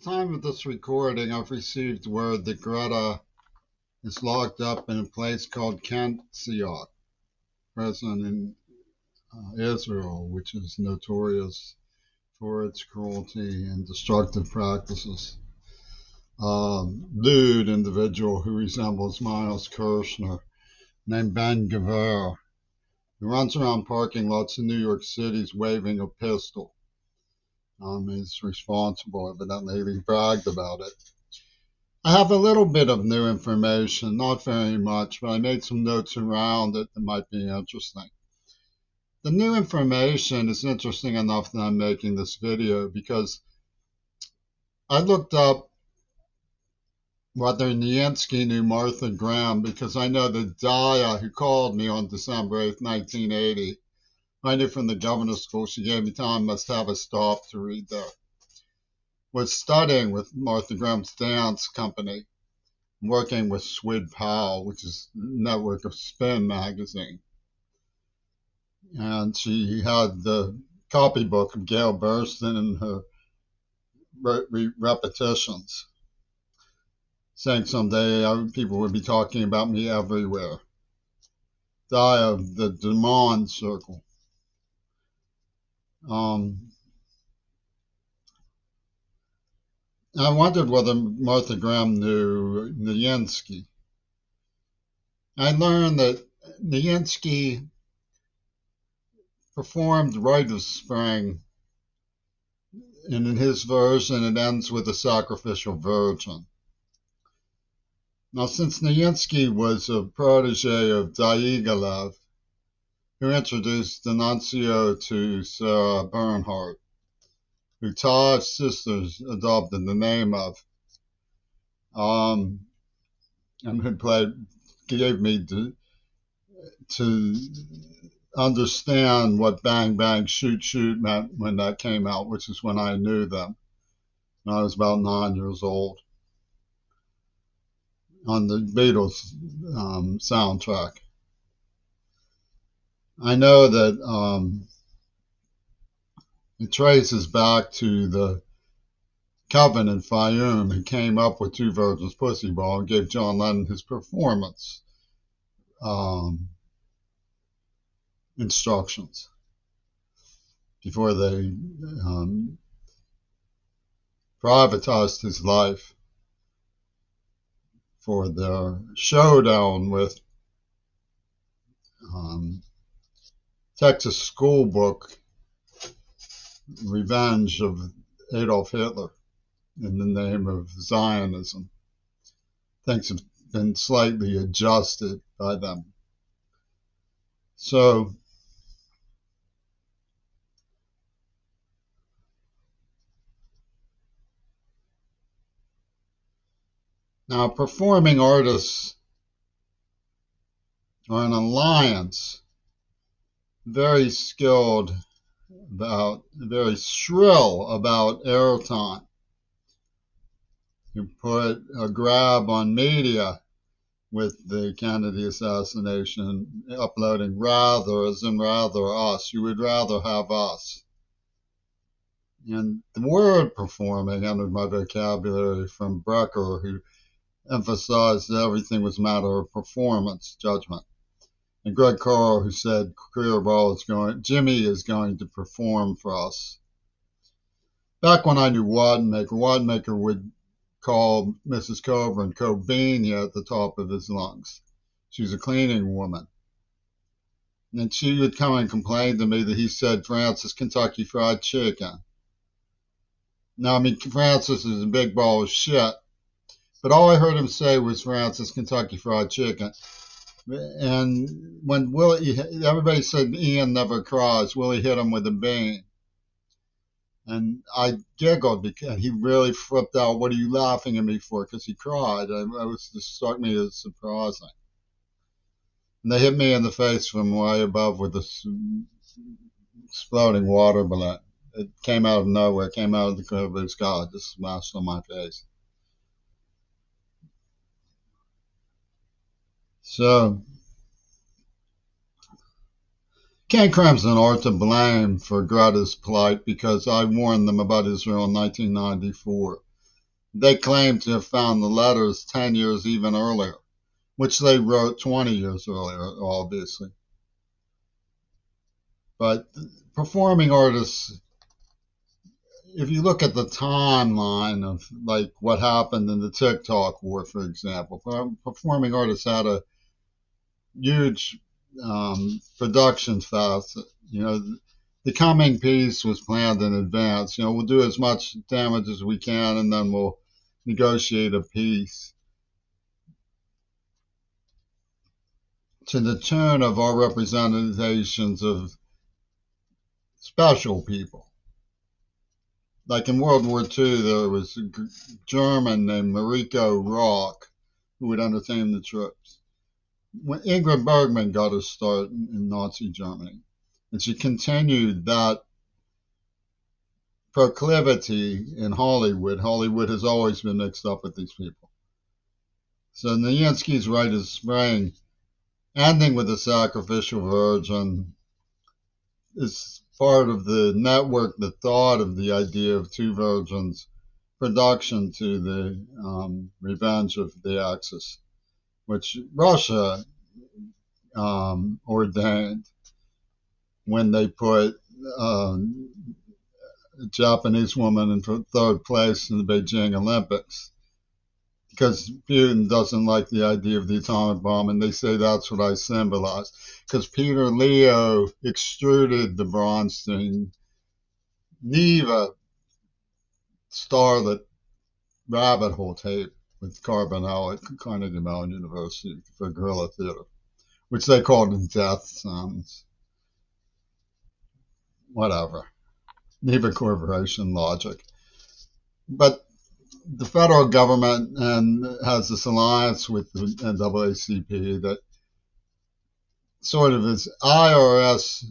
time of this recording, I've received word that Greta is locked up in a place called Camp Siot, prison in Israel, which is notorious for its cruelty and destructive practices. Nude individual who resembles Miles Kirshner, named Ben Gavir, who runs around parking lots in New York City waving a pistol. He's responsible, evidently. He bragged about it. I have a little bit of new information, not very much, but I made some notes around it that might be interesting. The new information is interesting enough that I'm making this video because I looked up whether Niensky knew Martha Graham, because I know that Daya, who called me on December 8th, 1980, I knew from the governor's school, she gave me time, must have a stop to read there, was studying with Martha Graham's dance company, working with Swid Powell, which is a network of Spin magazine. And she had the copybook of Gail Burston and her repetitions, saying someday people would be talking about me everywhere. Die of the Demond Circle. I wondered whether Martha Graham knew Niensky. I learned that Niensky performed Rite of Spring, and in his version it ends with a sacrificial virgin. Now, since Niensky was a protege of Diaghilev, who introduced the nuncio to Sarah Bernhardt, who Taj's sisters adopted the name of, and who gave me to understand what Bang Bang Shoot Shoot meant when that came out, which is when I knew them. And I was about 9 years old, on the Beatles soundtrack. I know that it traces back to the Coven in Fayum, who came up with Two Virgins Pussy Ball and gave John Lennon his performance instructions before they privatized his life for their showdown with Texas school book Revenge of Adolf Hitler in the name of Zionism. Things have been slightly adjusted by them. So now performing artists are an alliance, very skilled about, very shrill about airtime. You put a grab on media with the Kennedy assassination, uploading rather, as in rather us. You would rather have us. And the word performing entered my vocabulary from Brecker, who emphasized that everything was a matter of performance, judgment. And Greg Carl, who said Jimmy is going to perform for us. Back when I knew Wadmaker would call Mrs. Coburn Cobinia at the top of his lungs. She was a cleaning woman. And she would come and complain to me that he said Francis Kentucky Fried Chicken. Now, I mean, Francis is a big ball of shit, but all I heard him say was Francis Kentucky Fried Chicken. And when everybody said Ian never cries, Willie hit him with a bean. And I giggled because he really flipped out. What are you laughing at me for? Because he cried. It just struck me as surprising. And they hit me in the face from way above with this exploding water balloon. It came out of nowhere. It came out of the clear blue sky. Just smashed on my face. So, Ken Crimson are to blame for Greta's plight because I warned them about Israel in 1994. They claim to have found the letters 10 years even earlier, which they wrote 20 years earlier, obviously. But performing artists, if you look at the timeline of like what happened in the TikTok war, for example, performing artists had a huge production fast. You know, the coming piece was planned in advance. You know, we'll do as much damage as we can, and then we'll negotiate a peace to the tune of our representations of special people. Like in World War II, there was a German named Mariko Rock who would entertain the troops. When Ingrid Bergman got her start in Nazi Germany, and she continued that proclivity in Hollywood. Hollywood has always been mixed up with these people. So Nijinsky's Rite of Spring, ending with the Sacrificial Virgin, is part of the network that thought of the idea of two virgins production to the Revenge of the Axis, which Russia ordained when they put a Japanese woman in third place in the Beijing Olympics. Because Putin doesn't like the idea of the atomic bomb, and they say that's what I symbolize. Because Peter Leo extruded the Bronstein Neva starlit rabbit hole tape with Carbonell at Carnegie Mellon University for guerrilla theater, which they called in death sounds. Whatever. Neva Corporation logic. But the federal government has this alliance with the NAACP that sort of is IRS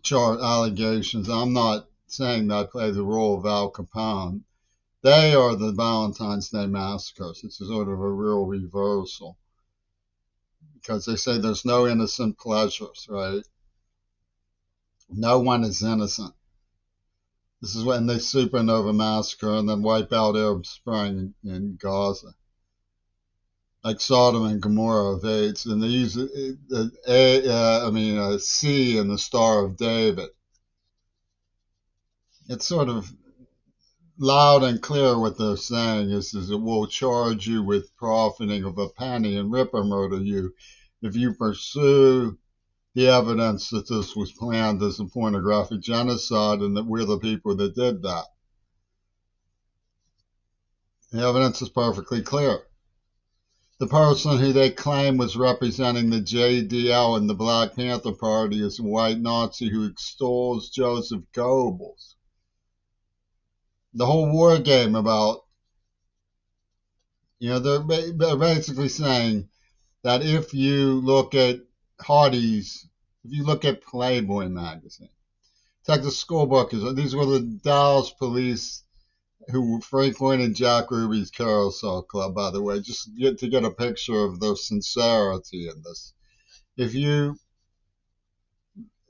chart allegations. I'm not saying that play the role of Al Capone. They are the Valentine's Day massacres. It's sort of a real reversal because they say there's no innocent pleasures, right? No one is innocent. This is when they supernova massacre and then wipe out Arab Spring in Gaza, like Sodom and Gomorrah of AIDS, and they use a C in the Star of David. It's sort of loud and clear what they're saying is it will charge you with profiting of a penny and rip or murder you if you pursue the evidence that this was planned as a pornographic genocide and that we're the people that did that. The evidence is perfectly clear. The person who they claim was representing the JDL and the Black Panther Party is a white Nazi who extols Joseph Goebbels. The whole war game about, they're basically saying that if you look at Hardy's, if you look at Playboy magazine, Texas School Book, these were the Dallas police who frequented Jack Ruby's Carousel Club, by the way, just to get a picture of their sincerity in this. If you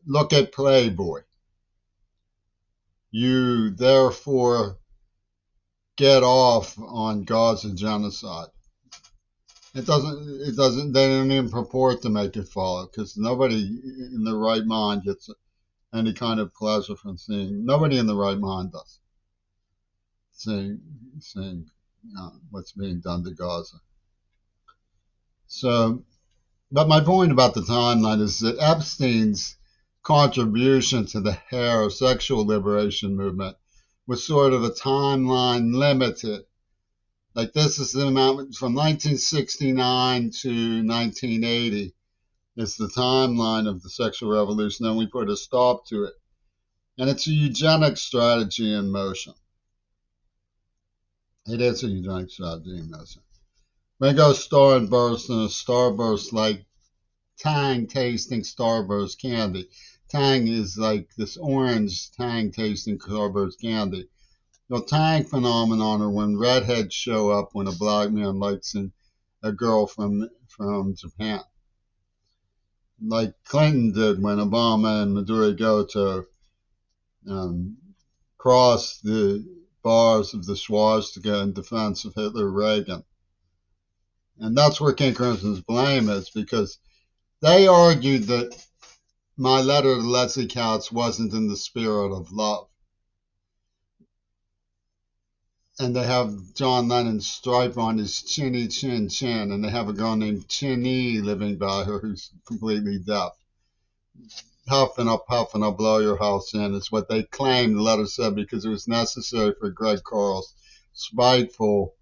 look at Playboy, you therefore get off on Gaza genocide. They don't even purport to make it follow because nobody in their right mind gets any kind of pleasure from seeing. Nobody in the right mind does. Seeing what's being done to Gaza. So, but my point about the timeline is that Epstein's contribution to the hair sexual liberation movement was sort of a timeline limited. Like this is the amount from 1969 to 1980 is the timeline of the sexual revolution. Then we put a stop to it. And it's a eugenic strategy in motion. It is a eugenic strategy in motion. Ringo Starburst and a starburst like Tang tasting Starburst candy. Tang is like this orange Tang tasting Starburst candy. The Tang phenomenon are when redheads show up when a black man likes a girl from Japan. Like Clinton did when Obama and Maduro Goto crossed the bars of the swastika in defense of Hitler Reagan. And that's where King Crimson's blame is, because they argued that my letter to Leslie Katz wasn't in the spirit of love. And they have John Lennon's stripe on his chinny chin chin, and they have a girl named Chinny living by her who's completely deaf. Huffing up, I'll blow your house in is what they claimed the letter said, because it was necessary for Greg Carl's spiteful,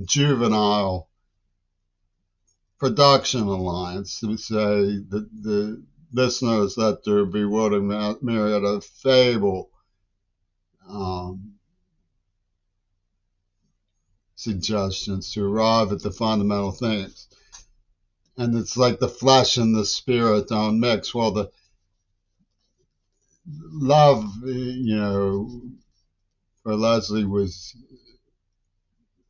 juvenile production alliance to say that the listeners that there be what a myriad of fable suggestions to arrive at the fundamental things. And it's like the flesh and the spirit don't mix. Well, the love, for Leslie was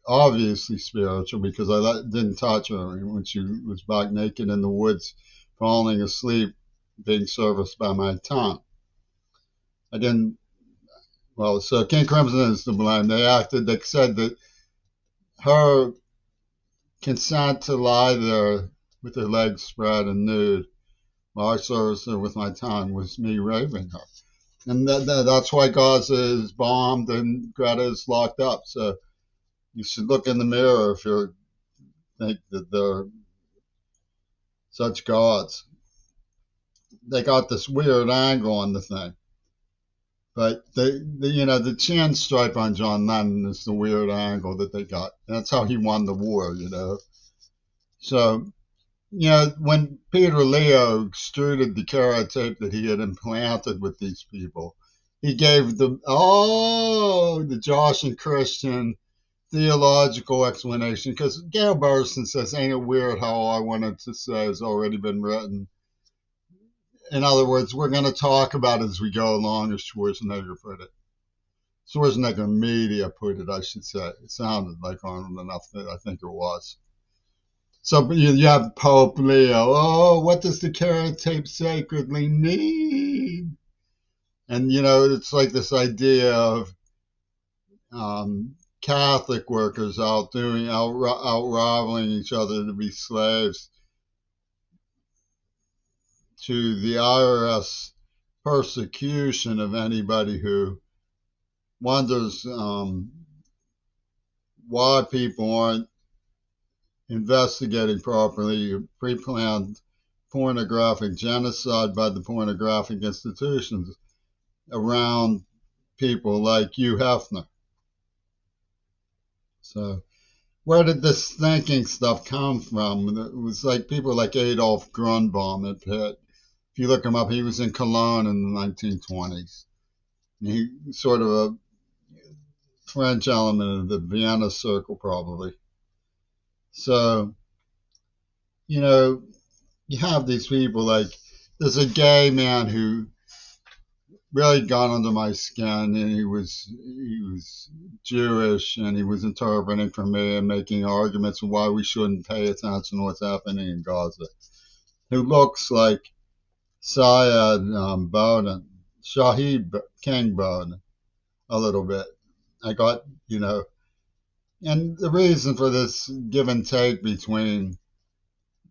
obviously spiritual, because I didn't touch her when she was back naked in the woods, falling asleep, being serviced by my tongue. I didn't. Well, so King Crimson is to blame. They said that her consent to lie there with her legs spread and nude while I serviced her with my tongue was me raping her. And that's why Gaza is bombed and Greta is locked up. So you should look in the mirror if you think that they're such gods. They got this weird angle on the thing. But the chin stripe on John Lennon is the weird angle that they got. That's how he won the war, So, when Peter Leo extruded the carrot tape that he had implanted with these people, he gave the Josh and Christian theological explanation, because Gail Burstyn says, ain't it weird how all I wanted to say has already been written? In other words, we're going to talk about it as we go along, as Schwarzenegger put it. Schwarzenegger Media put it, I should say. It sounded like Arnold enough that I think it was. So you have Pope Leo. Oh, what does the carrot tape sacredly mean? And, it's like this idea of Catholic workers out rivaling each other to be slaves to the IRS persecution of anybody who wonders why people aren't investigating properly pre-planned pornographic genocide by the pornographic institutions around people like Hugh Hefner. So where did this thinking stuff come from? It was like people like Adolf Grunbaum at PITT. If you look him up, he was in Cologne in the 1920s. He sort of a French element of the Vienna Circle, probably. So, you have these people like, there's a gay man who really got under my skin, and he was Jewish, and he was interpreting for me and making arguments of why we shouldn't pay attention to what's happening in Gaza, who looks like Shahid King Bowden, a little bit. I got, and the reason for this give and take between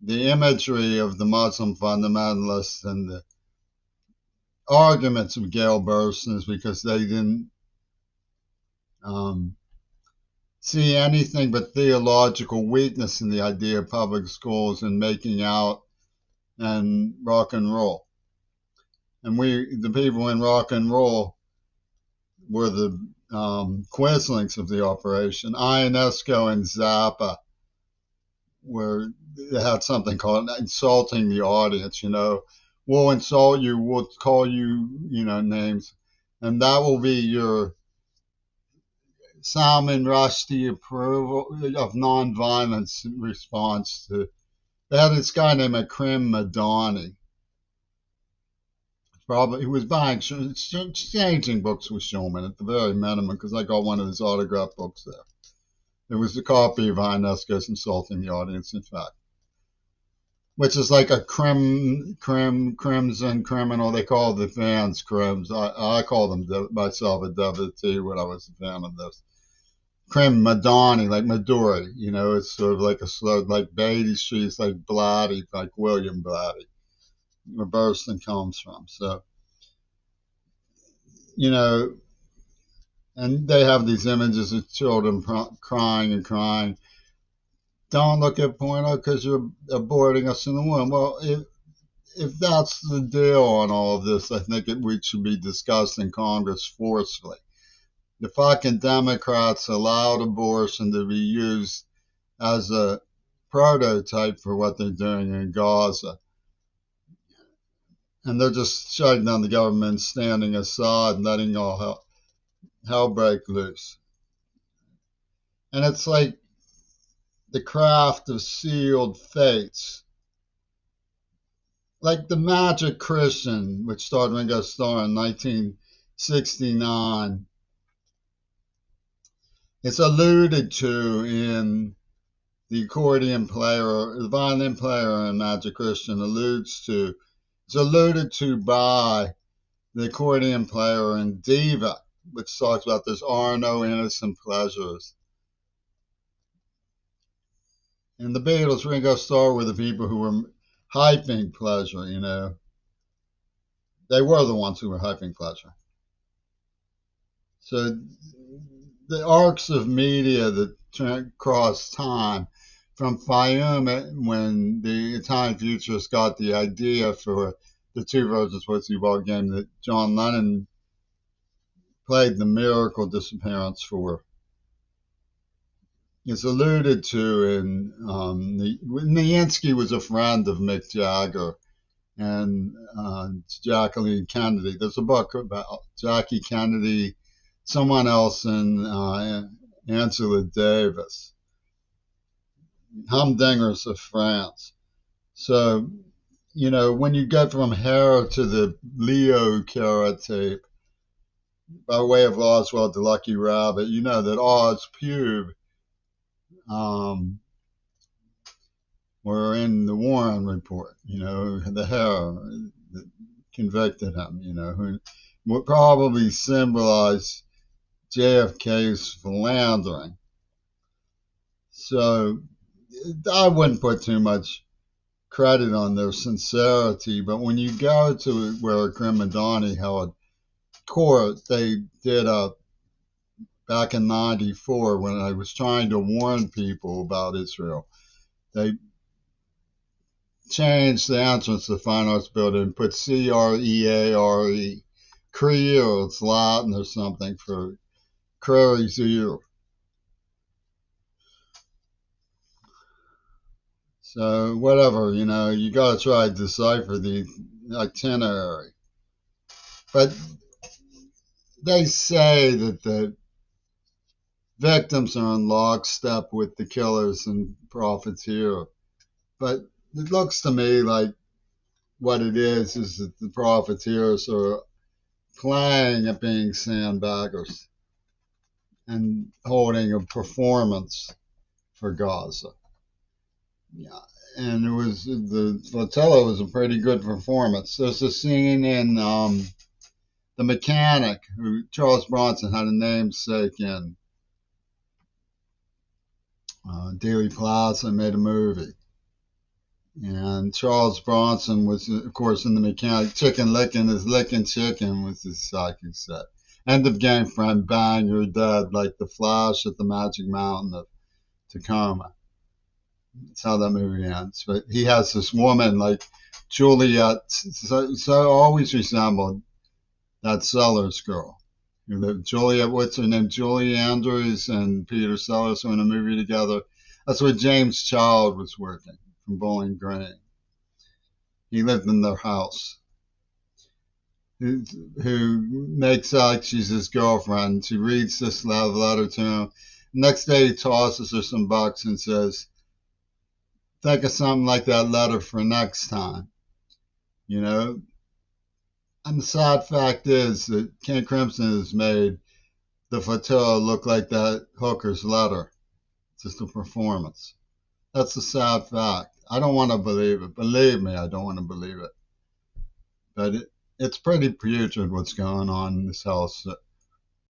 the imagery of the Muslim fundamentalists and the arguments of Gail Burstyn is because they didn't see anything but theological weakness in the idea of public schools and making out and rock and roll. And the people in rock and roll, were the Quislings of the operation. Ionesco and Zappa they had something called insulting the audience, We'll insult you, we'll call you, names. And that will be your Salman Rushdie approval of nonviolence response to. They had this guy named Akrim Madani. He was buying, exchanging books with Schulman at the very minimum, because I got one of his autographed books there. It was a copy of Ionesco's Insulting the Audience, in fact. which is like a crimson criminal. They call the fans crims. I call them myself a devotee when I was a fan of this. Crim Madani, like Midori, it's sort of like a slow, like Beatty Street's like Blatty, like William Blatty, where Burston comes from. So, you know, and they have these images of children crying and crying. Don't look at porno because you're aborting us in the womb. Well, if that's the deal on all of this, I think we should be discussed in Congress forcefully. The fucking Democrats allowed abortion to be used as a prototype for what they're doing in Gaza. And they're just shutting down the government, standing aside, and letting all hell break loose. And it's like the craft of sealed fates. Like the Magic Christian, which starred Ringo Starr in 1969. It's alluded to in the accordion player, the violin player in Magic Christian it's alluded to by the accordion player in Diva, which talks about there are no innocent pleasures. And the Beatles, Ringo Starr were the people who were hyping pleasure, They were the ones who were hyping pleasure. So the arcs of media that cross time, from Fayum, when the Italian futurists got the idea for the Two Virgins Whiskey Ball game that John Lennon played the miracle disappearance for. It's alluded to in Nijinsky was a friend of Mick Jagger and Jacqueline Kennedy. There's a book about Jackie Kennedy, someone else, and Angela Davis, Humdingers of France. So, when you get from Hair to the Leo Carrot tape, by way of Oswald the Lucky Rabbit, you know that Oz Pube were in the Warren report, the Hair that convicted him, who would probably symbolize JFK's philandering. So I wouldn't put too much credit on their sincerity, but when you go to where Grim Madani held court, they did back in '94 when I was trying to warn people about Israel. They changed the entrance to the Fine Arts Building and put Creare, Creole, it's Latin or something for Crary's ear. So whatever, you got to try to decipher the itinerary. But they say that the victims are in lockstep with the killers and profiteer. But it looks to me like what it is that the profiteers are playing at being sandbaggers and holding a performance for Gaza. Yeah, and the flotilla was a pretty good performance. There's a scene in The Mechanic, who Charles Bronson had a namesake in Dealey Plaza, and made a movie. And Charles Bronson was, of course, in The Mechanic. Chicken licking is licking chicken, was his psychic set. End of game, friend, bang, you're dead, like the Flash at the Magic Mountain of Tacoma. That's how that movie ends. But he has this woman, like Juliet, so always resembled that Sellers girl. Juliet, what's her name? Julie Andrews and Peter Sellers were in a movie together. That's where James Child was working, from Bowling Green. He lived in their house. Who makes out she's his girlfriend. She reads this love letter to him. Next day he tosses her some bucks and says, think of something like that letter for next time. And the sad fact is that Ken Crimson has made the flotilla look like that hooker's letter. It's just a performance. That's the sad fact. I don't want to believe it. Believe me, I don't want to believe it. But it's pretty putrid what's going on in this house.